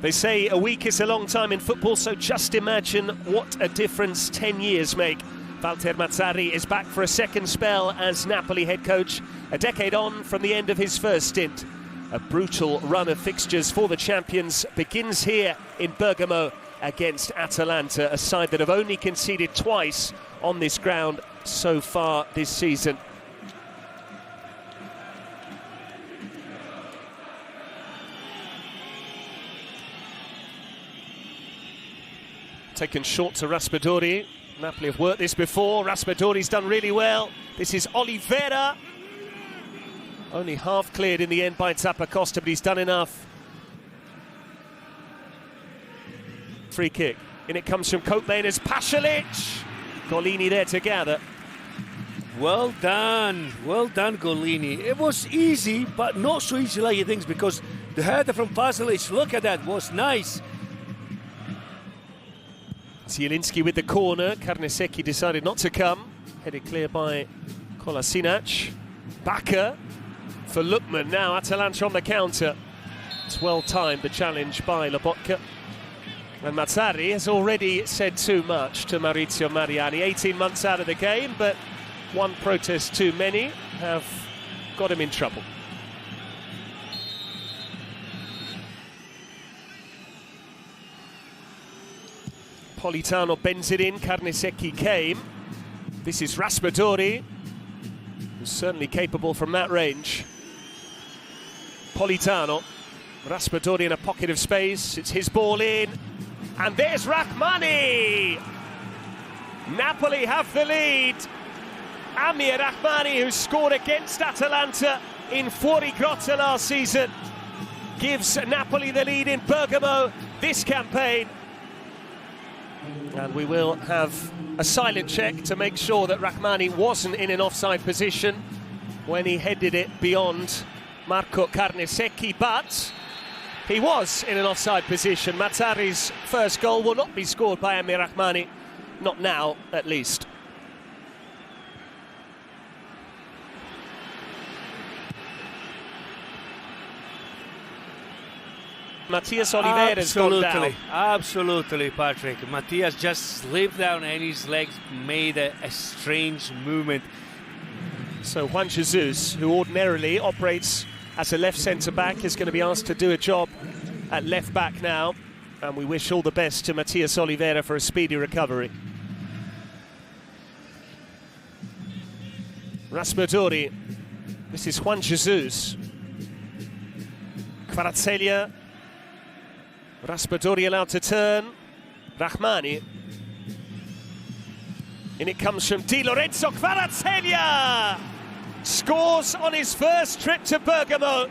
They say a week is a long time in football, so just imagine what a difference 10 years make. Walter Mazzarri is back for a second spell as Napoli head coach, a decade on from the end of his first stint. A brutal run of fixtures for the champions begins here in Bergamo against Atalanta, a side that have only conceded twice on this ground so far this season. Taken short to Raspadori. Napoli have worked this before. Raspadori's done really well. This is Oliveira. Only half cleared in the end by Zappacosta, but he's done enough. Free kick. In it comes from Koopmeiners. Pasalic. Golini there to gather. Well done, Golini. It was easy, but not so easy like you think, because the header from Pasalic, look at that, was nice. Zielinski with the corner. Carnesecchi decided not to come. Headed clear by Kolasinac. Bakker for Lukman. Now Atalanta on the counter. It's well timed, the challenge by Lobotka. And Mazzarri has already said too much to Maurizio Mariani. 18 months out of the game, but one protest too many have got him in trouble. Politano bends it in, Carnesecchi came. This is Raspadori, who's certainly capable from that range. Politano, Raspadori in a pocket of space, it's his ball in, and there's Rahmani! Napoli have the lead. Amir Rahmani, who scored against Atalanta in Fuorigrotta last season, gives Napoli the lead in Bergamo this campaign. And we will have a silent check to make sure that Rahmani wasn't in an offside position when he headed it beyond Marco Carnesecchi, but he was in an offside position. Mazzarri's first goal will not be scored by Amir Rahmani, not now at least. Matthias Oliveira's gone down. Absolutely, Patrick. Matthias just slipped down and his legs made a strange movement. So Juan Jesus, who ordinarily operates as a left centre-back, is going to be asked to do a job at left-back now. And we wish all the best to Matthias Oliveira for a speedy recovery. Raspadori. This is Juan Jesus. Kvaratskhelia. Raspadori allowed to turn. Rahmani. In it comes from Di Lorenzo. Kvaratskhelia scores on his first trip to Bergamo.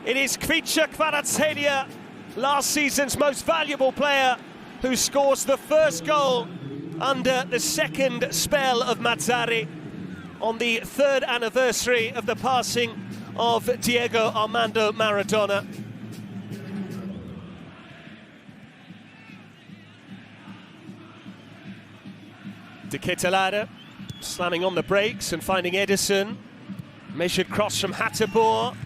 It is Kvicha Kvaratskhelia, last season's most valuable player, who scores the first goal under the second spell of Mazzarri on the third anniversary of the passing of Diego Armando Maradona. De Ketelaere slamming on the brakes and finding Ederson. Measured cross from Hateboer.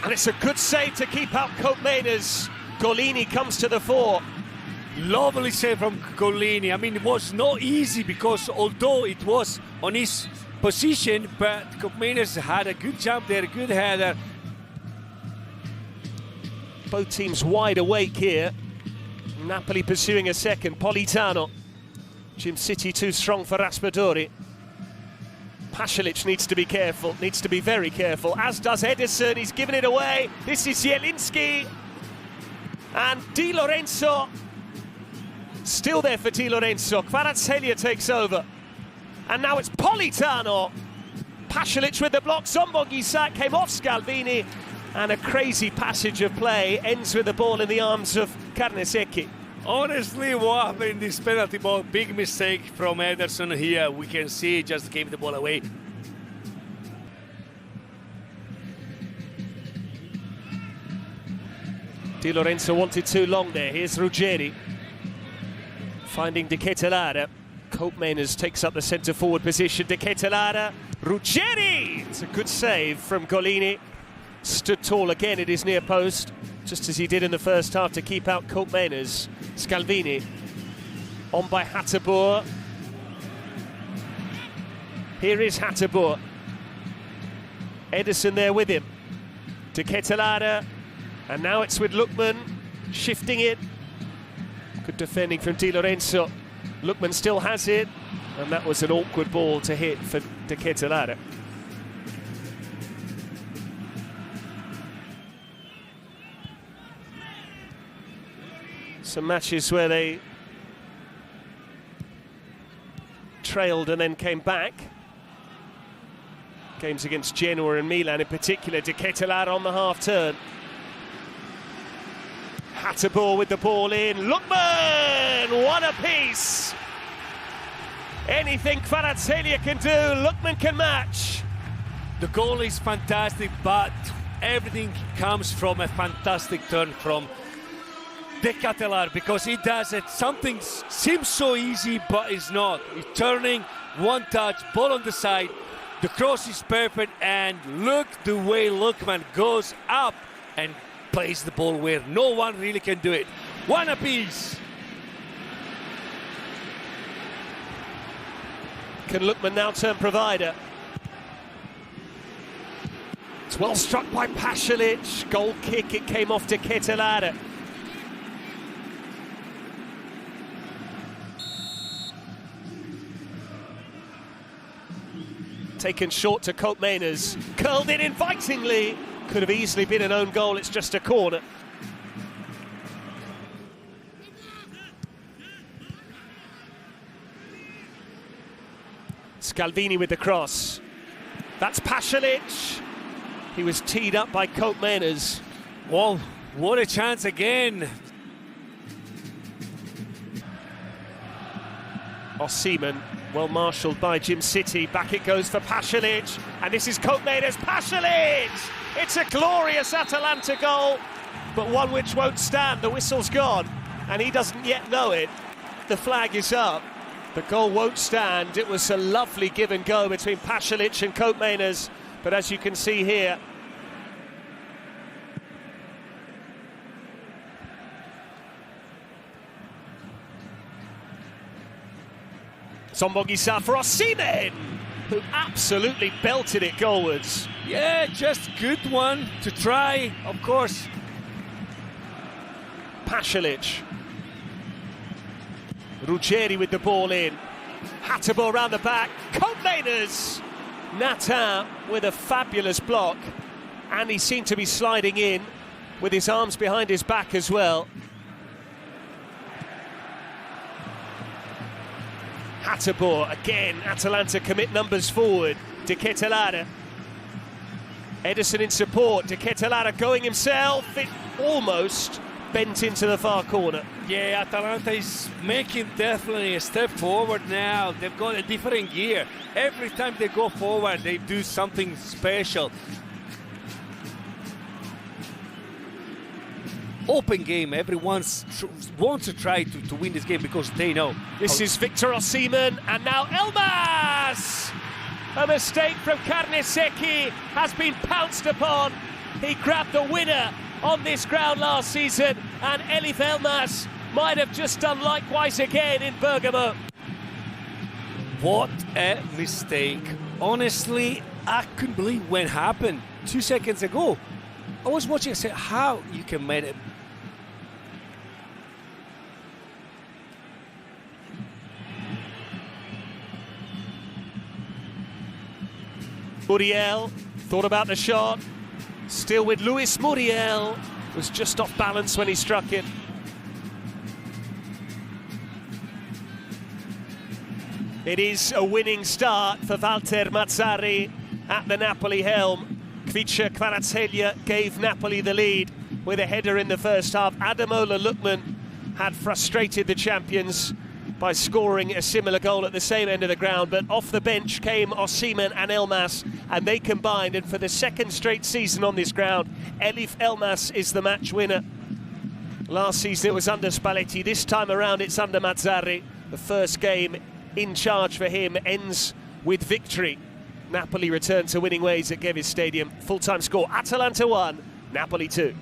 And it's a good save to keep out Koopmeiners. Golini comes to the fore. Lovely save from Golini. I mean, it was not easy because although it was on his position, but Koopmeiners had a good jump there, a good header. Both teams wide awake here. Napoli pursuing a second. Politano. Jim City too strong for Raspadori. Pasalic needs to be careful, needs to be very careful, as does Ederson. He's given it away. This is Zielinski. And Di Lorenzo. Still there for Di Lorenzo. Kvaratskhelia takes over. And now it's Politano. Pasalic with the block. Zombongi came off Scalvini. And a crazy passage of play ends with the ball in the arms of Carnesecchi. Honestly, what happened in this penalty ball? Big mistake from Ederson here. We can see he just gave the ball away. Di Lorenzo wanted too long there. Here's Ruggeri. Finding De Ketelaere. Koopmeiners takes up the centre-forward position. De Ketelaere. Ruggeri! It's a good save from Golini. stood tall again at his near post, just as he did in the first half to keep out Koopmeiners. Scalvini on by Hateboer. Here is Hateboer. Ederson there with him. De Ketelaere, and now it's with Lookman, shifting it. Good defending from Di Lorenzo. Lookman still has it, and that was an awkward ball to hit for De Ketelaere. Some matches where they trailed and then came back. Games against Genoa and Milan in particular. De Ketelaere on the half-turn. Hateboer with the ball in. Lookman! What a piece! Anything Kvaratskhelia can do, Lookman can match. The goal is fantastic, but everything comes from a fantastic turn from De Ketelaere, because he does it. Something seems so easy, but it's not. He's turning, one touch, ball on the side. The cross is perfect, and look the way Lookman goes up and plays the ball where no one really can do it. One apiece. Can Lookman now turn provider? It's well struck by Pasalic. Goal kick, it came off De Ketelaere. Taken short to Koopmeiners, curled in invitingly. Could have easily been an own goal, it's just a corner. Scalvini with the cross. That's Pasalic. He was teed up by Koopmeiners. Well, what a chance again. Osimhen, well marshalled by Jim City. Back it goes for Pasalic, and this is Koopmeiners. Pasalic! It's a glorious Atalanta goal, but one which won't stand. The whistle's gone, and he doesn't yet know it. The flag is up. The goal won't stand. It was a lovely give and go between Pasalic and Koopmeiners, but as you can see here, Zombogisa for Osimhen, who absolutely belted it goalwards. Yeah, just good one to try, of course. Pasalic. Ruggeri with the ball in. Hateboer round the back. Koopmeiners. Natin with a fabulous block. And he seemed to be sliding in with his arms behind his back as well. Hateboer again. Atalanta commit numbers forward. De Ketelaere. Ederson in support. De Ketelaere going himself. It almost bent into the far corner. Yeah, Atalanta is making definitely a step forward now. They've got a different gear. Every time they go forward, they do something special. Open game. Everyone wants to try to win this game because they know. This is Victor Osimhen, and now Elmas! A mistake from Carnesecchi has been pounced upon. He grabbed the winner on this ground last season, and Elif Elmas might have just done likewise again in Bergamo. What a mistake. Honestly, I couldn't believe when it happened 2 seconds ago. I was watching, I said, how you can make it. Muriel thought about the shot. Still with Luis Muriel. Was just off balance when he struck it. It is a winning start for Walter Mazzarri at the Napoli helm. Kvicha Kvaratskhelia gave Napoli the lead with a header in the first half. Ademola Lookman had frustrated the champions by scoring a similar goal at the same end of the ground, but off the bench came Osimhen and Elmas, and they combined, and for the second straight season on this ground, Elif Elmas is the match winner. Last season it was under Spalletti, this time around it's under Mazzarri. The first game in charge for him ends with victory. Napoli return to winning ways at Gevis Stadium. Full-time score, Atalanta 1, Napoli 2.